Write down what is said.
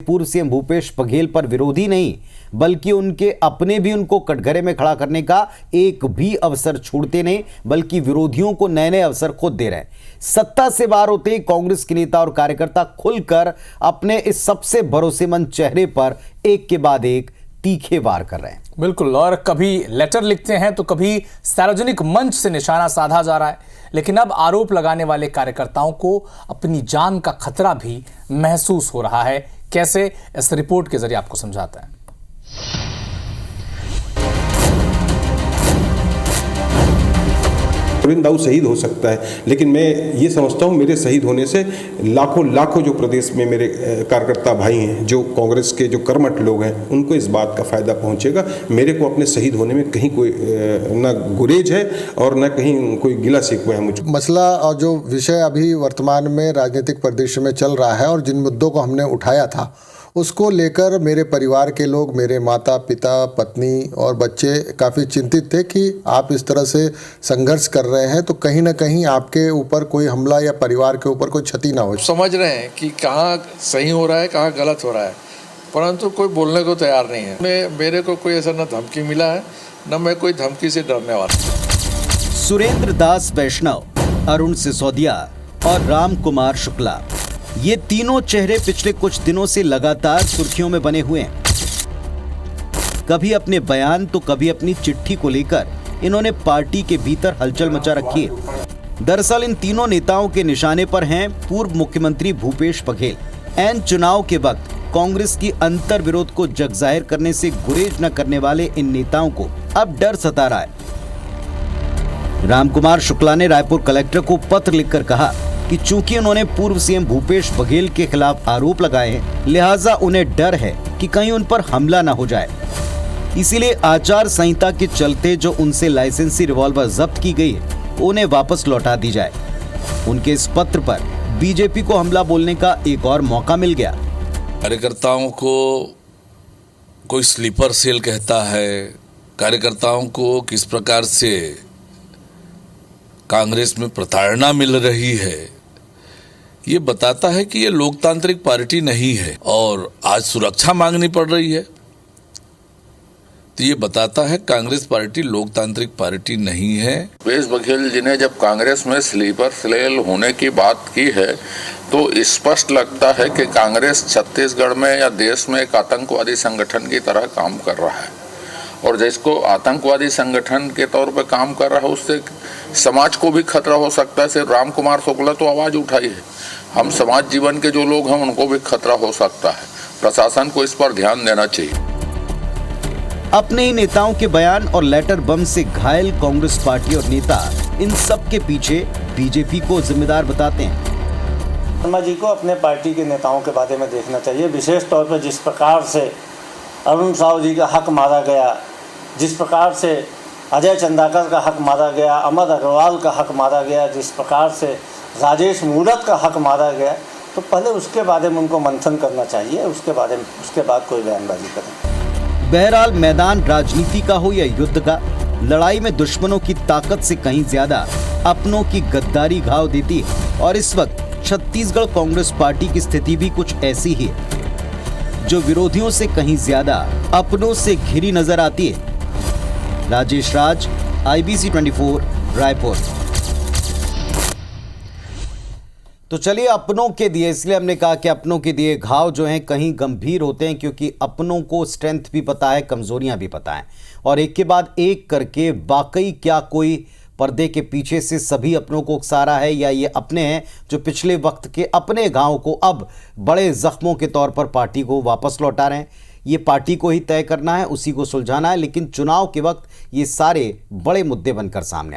पूर्व सीएम भूपेश बघेल पर विरोधी नहीं बल्कि उनके अपने भी उनको कटघरे में खड़ा करने का एक भी अवसर छोड़ते नहीं, बल्कि विरोधियों को नए नए अवसर खुद दे रहे हैं। सत्ता से बाहर होते ही कांग्रेस के नेता और कार्यकर्ता खुलकर अपने इस सबसे भरोसेमंद चेहरे पर एक के बाद एक तीखे वार कर रहे हैं। बिल्कुल, और कभी लेटर लिखते हैं तो कभी सार्वजनिक मंच से निशाना साधा जा रहा है, लेकिन अब आरोप लगाने वाले कार्यकर्ताओं को अपनी जान का खतरा भी महसूस हो रहा है। कैसे, इस रिपोर्ट के जरिए आपको समझाता है। अरविंद दाऊ शहीद हो सकता है, लेकिन मैं ये समझता हूँ मेरे शहीद होने से लाखों जो प्रदेश में मेरे कार्यकर्ता भाई हैं, जो कांग्रेस के जो कर्मठ लोग हैं, उनको इस बात का फायदा पहुंचेगा। मेरे को अपने शहीद होने में कहीं कोई ना गुरेज है और ना कहीं कोई गिला शिकवा है मुझको। मसला और जो विषय अभी वर्तमान में राजनीतिक परिदृश्य में चल रहा है और जिन मुद्दों को हमने उठाया था, उसको लेकर मेरे परिवार के लोग, मेरे माता पिता, पत्नी और बच्चे काफ़ी चिंतित थे कि आप इस तरह से संघर्ष कर रहे हैं तो कहीं ना कहीं आपके ऊपर कोई हमला या परिवार के ऊपर कोई क्षति ना हो। समझ रहे हैं कि कहाँ सही हो रहा है, कहाँ गलत हो रहा है, परंतु कोई बोलने को तैयार नहीं है। मेरे को कोई ऐसा न धमकी मिला है, न मैं कोई धमकी से डरने वाला। सुरेंद्र दास वैष्णव, अरुण सिसोदिया और राम कुमार शुक्ला, ये तीनों चेहरे पिछले कुछ दिनों से लगातार सुर्खियों में बने हुए हैं। कभी अपने बयान तो कभी अपनी चिट्ठी को लेकर इन्होंने पार्टी के भीतर हलचल मचा रखी है। दरअसल इन तीनों नेताओं के निशाने पर हैं पूर्व मुख्यमंत्री भूपेश बघेल। ऐन चुनाव के वक्त कांग्रेस की अंतर विरोध को जग जाहिर करने से गुरेज न करने वाले इन नेताओं को अब डर सता रहा है। रामकुमार शुक्ला ने रायपुर कलेक्टर को पत्र लिखकर कहा कि चूंकि उन्होंने पूर्व सीएम भूपेश बघेल के खिलाफ आरोप लगाए हैं, लिहाजा उन्हें डर है कि कहीं उन पर हमला न हो जाए। इसीलिए आचार संहिता के चलते जो उनसे लाइसेंसी रिवॉल्वर जब्त की गई है, उन्हें वापस लौटा दी जाए। उनके इस पत्र पर बीजेपी को हमला बोलने का एक और मौका मिल गया। कार्यकर्ताओं को कोई स्लीपर सेल कहता है, कार्यकर्ताओं को किस प्रकार से कांग्रेस में प्रताड़ना मिल रही है, ये बताता है कि ये लोकतांत्रिक पार्टी नहीं है। और आज सुरक्षा मांगनी पड़ रही है तो ये बताता है कांग्रेस पार्टी लोकतांत्रिक पार्टी नहीं है। भूपेश बघेल जी ने जब कांग्रेस में स्लीपर सेल होने की बात की है तो स्पष्ट लगता है कि कांग्रेस छत्तीसगढ़ में या देश में एक आतंकवादी संगठन की तरह काम कर रहा है, और जिसको आतंकवादी संगठन के तौर पर काम कर रहा है उससे समाज को भी खतरा हो सकता है। सिर्फ राम कुमार शुक्ला तो आवाज उठाई है, हम समाज जीवन के जो लोग हैं उनको भी खतरा हो सकता है। प्रशासन को इस पर ध्यान देना चाहिए। अपने ही नेताओं के बयान और लेटर बम से घायल कांग्रेस पार्टी और नेता इन सब के पीछे बीजेपी को जिम्मेदार बताते हैं। शर्मा जी को अपने पार्टी के नेताओं के बारे में देखना चाहिए, विशेष तौर पर जिस प्रकार से अरुण साहू जी का हक मारा गया, जिस प्रकार से अजय चंदाकर का हक मारा गया, अमर अग्रवाल का हक मारा गया, जिस प्रकार से राजेश मूरत का हक मारा गया, तो पहले उसके बारे में उनको मंथन करना चाहिए, उसके बाद कोई बयानबाजी करें। बहरहाल मैदान राजनीति का हो या युद्ध का, लड़ाई में दुश्मनों की ताकत से कहीं ज्यादा अपनों की गद्दारी घाव देती है। और इस वक्त छत्तीसगढ़ कांग्रेस पार्टी की स्थिति भी कुछ ऐसी ही है, जो विरोधियों से कहीं ज्यादा अपनों से घिरी नजर आती है। राजेश राज, IBC 24, रायपुर। तो चलिए, अपनों के दिए, इसलिए हमने कहा कि अपनों के दिए घाव जो हैं कहीं गंभीर होते हैं, क्योंकि अपनों को स्ट्रेंथ भी पता है, कमजोरियां भी पता है, और एक के बाद एक करके वाकई क्या कोई पर्दे के पीछे से सभी अपनों को उकसा रहा है, या ये अपने हैं जो पिछले वक्त के अपने घाव को अब बड़े जख्मों के तौर पर पार्टी को वापस लौटा रहे हैं। ये पार्टी को ही तय करना है, उसी को सुलझाना है, लेकिन चुनाव के वक्त ये सारे बड़े मुद्दे बनकर सामने आ रहे हैं।